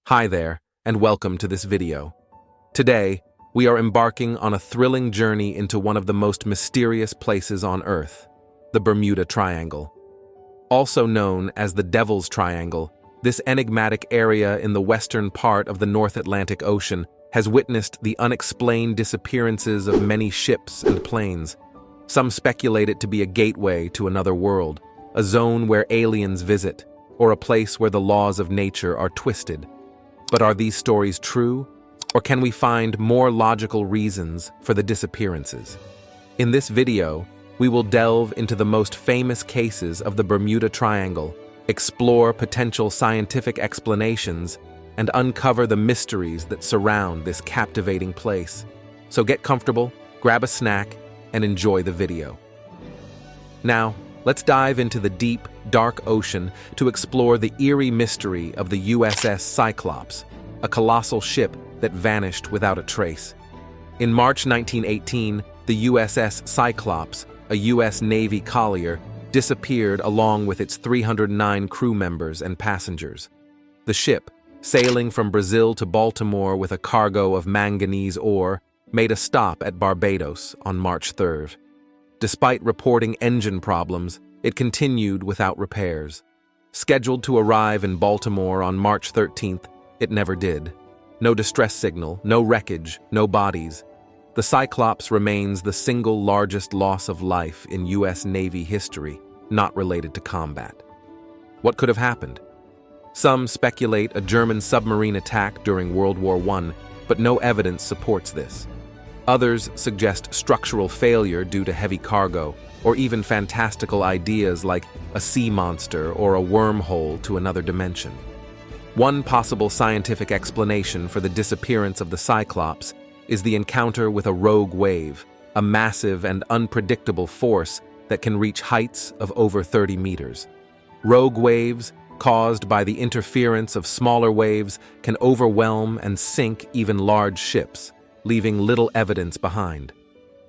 Hi there, and welcome to this video. Today, we are embarking on a thrilling journey into one of the most mysterious places on Earth, the Bermuda Triangle. Also known as the Devil's Triangle, this enigmatic area in the western part of the North Atlantic Ocean has witnessed the unexplained disappearances of many ships and planes. Some speculate it to be a gateway to another world, a zone where aliens visit, or a place where the laws of nature are twisted. But are these stories true, or can we find more logical reasons for the disappearances? In this video, we will delve into the most famous cases of the Bermuda Triangle, explore potential scientific explanations, and uncover the mysteries that surround this captivating place. So get comfortable, grab a snack, and enjoy the video. Now, let's dive into the deep, dark ocean to explore the eerie mystery of the USS Cyclops, a colossal ship that vanished without a trace. In March 1918, the USS Cyclops, a U.S. Navy collier, disappeared along with its 309 crew members and passengers. The ship, sailing from Brazil to Baltimore with a cargo of manganese ore, made a stop at Barbados on March 3rd. Despite reporting engine problems, it continued without repairs. Scheduled to arrive in Baltimore on March 13th, it never did. No distress signal, no wreckage, no bodies. The Cyclops remains the single largest loss of life in U.S. Navy history, not related to combat. What could have happened? Some speculate a German submarine attack during World War I, but no evidence supports this. Others suggest structural failure due to heavy cargo, or even fantastical ideas like a sea monster or a wormhole to another dimension. One possible scientific explanation for the disappearance of the Cyclops is the encounter with a rogue wave, a massive and unpredictable force that can reach heights of over 30 meters. Rogue waves, caused by the interference of smaller waves, can overwhelm and sink even large ships, leaving little evidence behind.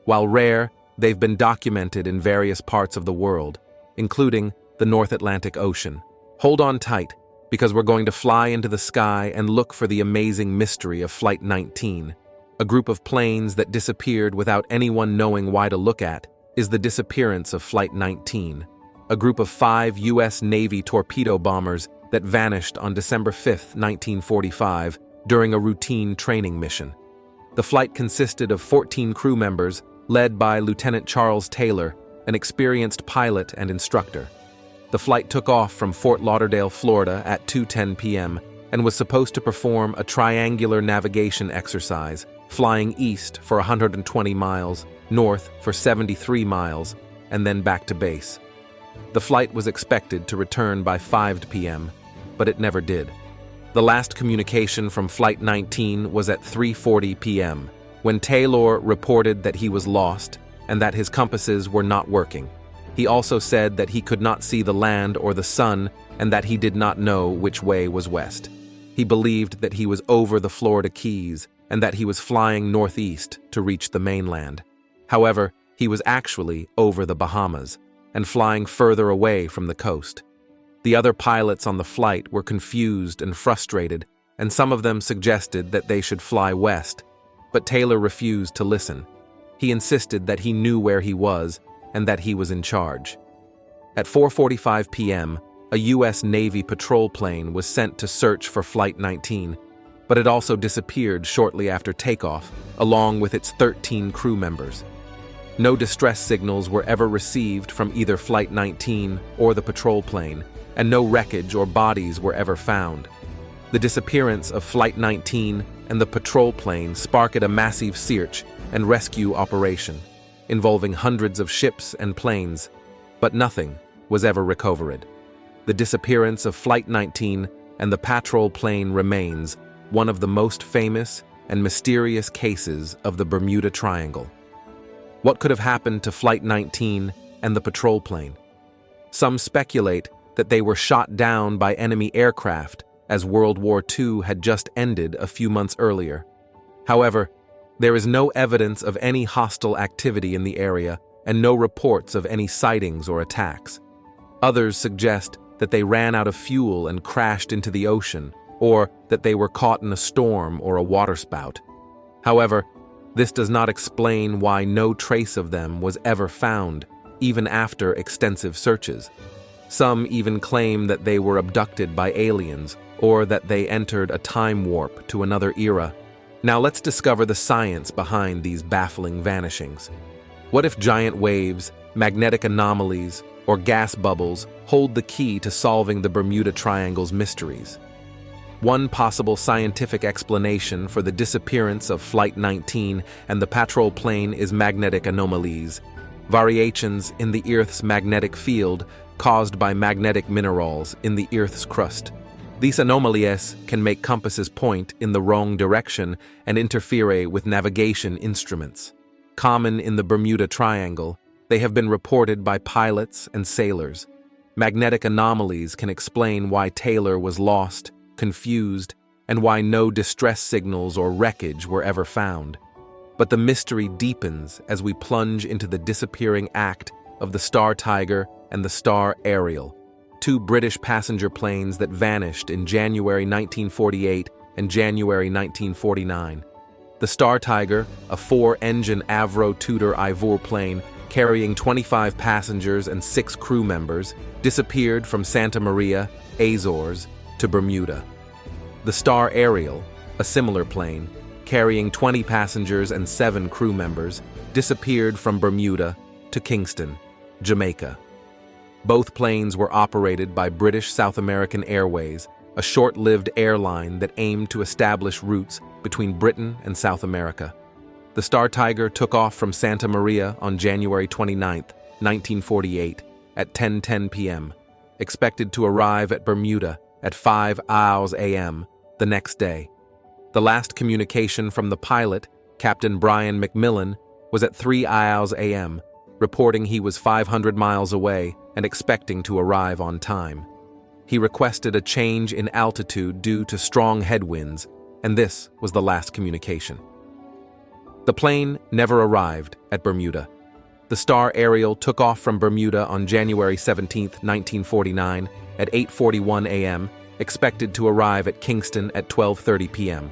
While rare, they've been documented in various parts of the world, including the North Atlantic Ocean. Hold on tight, because we're going to fly into the sky and look for the amazing mystery of Flight 19. A group of planes that disappeared without anyone knowing why to look at is the disappearance of Flight 19, a group of 5 U.S. Navy torpedo bombers that vanished on December 5, 1945, during a routine training mission. The flight consisted of 14 crew members, led by Lieutenant Charles Taylor, an experienced pilot and instructor. The flight took off from Fort Lauderdale, Florida at 2:10 p.m. and was supposed to perform a triangular navigation exercise, flying east for 120 miles, north for 73 miles, and then back to base. The flight was expected to return by 5 p.m., but it never did. The last communication from Flight 19 was at 3:40 p.m., when Taylor reported that he was lost and that his compasses were not working. He also said that he could not see the land or the sun and that he did not know which way was west. He believed that he was over the Florida Keys and that he was flying northeast to reach the mainland. However, he was actually over the Bahamas and flying further away from the coast. The other pilots on the flight were confused and frustrated, and some of them suggested that they should fly west, but Taylor refused to listen. He insisted that he knew where he was and that he was in charge. At 4:45 p.m., a U.S. Navy patrol plane was sent to search for Flight 19, but it also disappeared shortly after takeoff, along with its 13 crew members. No distress signals were ever received from either Flight 19 or the patrol plane, and no wreckage or bodies were ever found. The disappearance of Flight 19 and the patrol plane sparked a massive search and rescue operation, involving hundreds of ships and planes, but nothing was ever recovered. The disappearance of Flight 19 and the patrol plane remains one of the most famous and mysterious cases of the Bermuda Triangle. What could have happened to Flight 19 and the patrol plane? Some speculate that they were shot down by enemy aircraft, as World War II had just ended a few months earlier. However, there is no evidence of any hostile activity in the area and no reports of any sightings or attacks. Others suggest that they ran out of fuel and crashed into the ocean, or that they were caught in a storm or a waterspout. However, this does not explain why no trace of them was ever found, even after extensive searches. Some even claim that they were abducted by aliens, or that they entered a time warp to another era. Now let's discover the science behind these baffling vanishings. What if giant waves, magnetic anomalies, or gas bubbles hold the key to solving the Bermuda Triangle's mysteries? One possible scientific explanation for the disappearance of Flight 19 and the patrol plane is magnetic anomalies, variations in the Earth's magnetic field caused by magnetic minerals in the Earth's crust. These anomalies can make compasses point in the wrong direction and interfere with navigation instruments. Common in the Bermuda Triangle, they have been reported by pilots and sailors. Magnetic anomalies can explain why Taylor was lost, confused, and why no distress signals or wreckage were ever found. But the mystery deepens as we plunge into the disappearing act of the Star Tiger and the Star Ariel, two British passenger planes that vanished in January 1948 and January 1949. The Star Tiger, a 4-engine Avro Tudor Ivor plane carrying 25 passengers and 6 crew members, disappeared from Santa Maria, Azores, to Bermuda. The Star Ariel, a similar plane, carrying 20 passengers and 7 crew members, disappeared from Bermuda to Kingston, Jamaica. Both planes were operated by British South American Airways, a short-lived airline that aimed to establish routes between Britain and South America. The Star Tiger took off from Santa Maria on January 29, 1948, at 10:10 p.m., expected to arrive at Bermuda at 5 a.m. the next day. The last communication from the pilot, Captain Brian McMillan, was at 3 a.m., reporting he was 500 miles away and expecting to arrive on time. He requested a change in altitude due to strong headwinds, and this was the last communication. The plane never arrived at Bermuda. The Star Ariel took off from Bermuda on January 17, 1949, at 8:41 a.m., expected to arrive at Kingston at 12:30 p.m.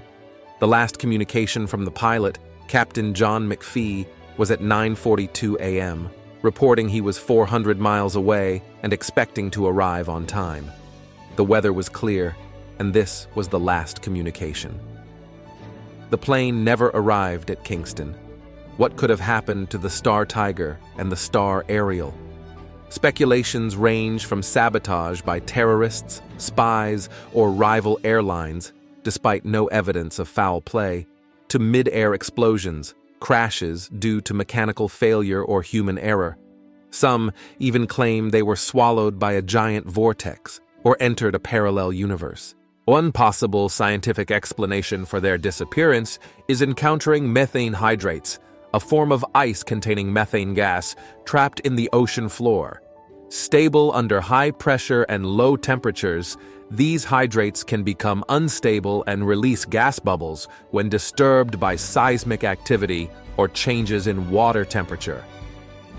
The last communication from the pilot, Captain John McPhee, was at 9:42 a.m., reporting he was 400 miles away and expecting to arrive on time. The weather was clear, and this was the last communication. The plane never arrived at Kingston. What could have happened to the Star Tiger and the Star Ariel? Speculations range from sabotage by terrorists, spies, or rival airlines, despite no evidence of foul play, to mid-air explosions, crashes due to mechanical failure or human error. Some even claim they were swallowed by a giant vortex or entered a parallel universe. One possible scientific explanation for their disappearance is encountering methane hydrates, a form of ice containing methane gas trapped in the ocean floor. Stable under high pressure and low temperatures, these hydrates can become unstable and release gas bubbles when disturbed by seismic activity or changes in water temperature.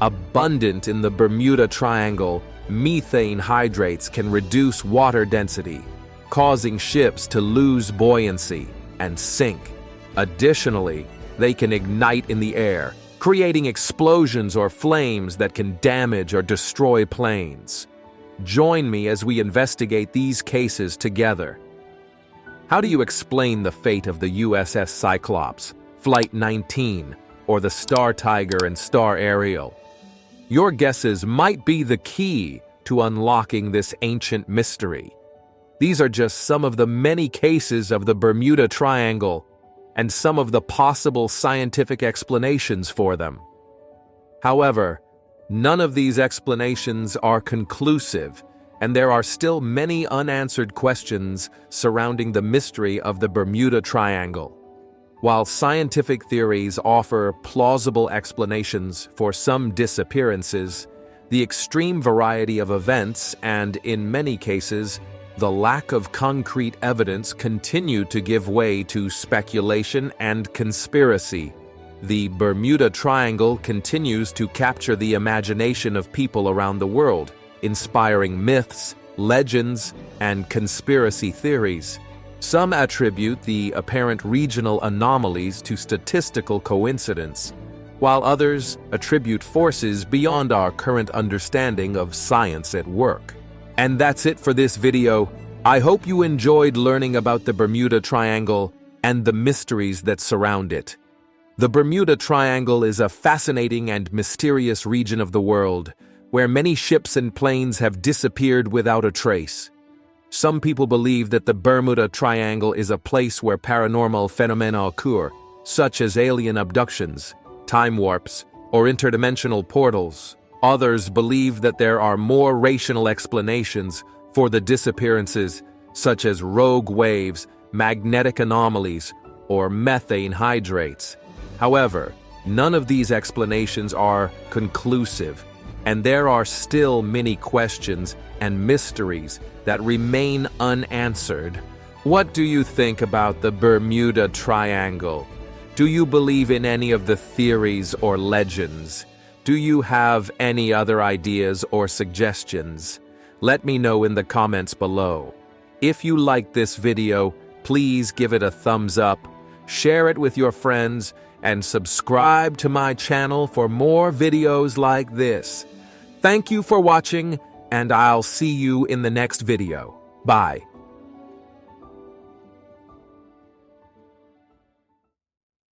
Abundant in the Bermuda Triangle, methane hydrates can reduce water density, causing ships to lose buoyancy and sink. Additionally, they can ignite in the air, creating explosions or flames that can damage or destroy planes. Join me as we investigate these cases together. How do you explain the fate of the USS Cyclops, Flight 19, or the Star Tiger and Star Ariel? Your guesses might be the key to unlocking this ancient mystery. These are just some of the many cases of the Bermuda Triangle and some of the possible scientific explanations for them. However, none of these explanations are conclusive, and there are still many unanswered questions surrounding the mystery of the Bermuda Triangle. While scientific theories offer plausible explanations for some disappearances, the extreme variety of events and, in many cases, the lack of concrete evidence continue to give way to speculation and conspiracy. The Bermuda Triangle continues to capture the imagination of people around the world, inspiring myths, legends, and conspiracy theories. Some attribute the apparent regional anomalies to statistical coincidence, while others attribute forces beyond our current understanding of science at work. And that's it for this video. I hope you enjoyed learning about the Bermuda Triangle and the mysteries that surround it. The Bermuda Triangle is a fascinating and mysterious region of the world, where many ships and planes have disappeared without a trace. Some people believe that the Bermuda Triangle is a place where paranormal phenomena occur, such as alien abductions, time warps, or interdimensional portals. Others believe that there are more rational explanations for the disappearances, such as rogue waves, magnetic anomalies, or methane hydrates. However, none of these explanations are conclusive, and there are still many questions and mysteries that remain unanswered. What do you think about the Bermuda Triangle? Do you believe in any of the theories or legends? Do you have any other ideas or suggestions? Let me know in the comments below. If you liked this video, please give it a thumbs up, share it with your friends, and subscribe to my channel for more videos like this. Thank you for watching, and I'll see you in the next video. Bye.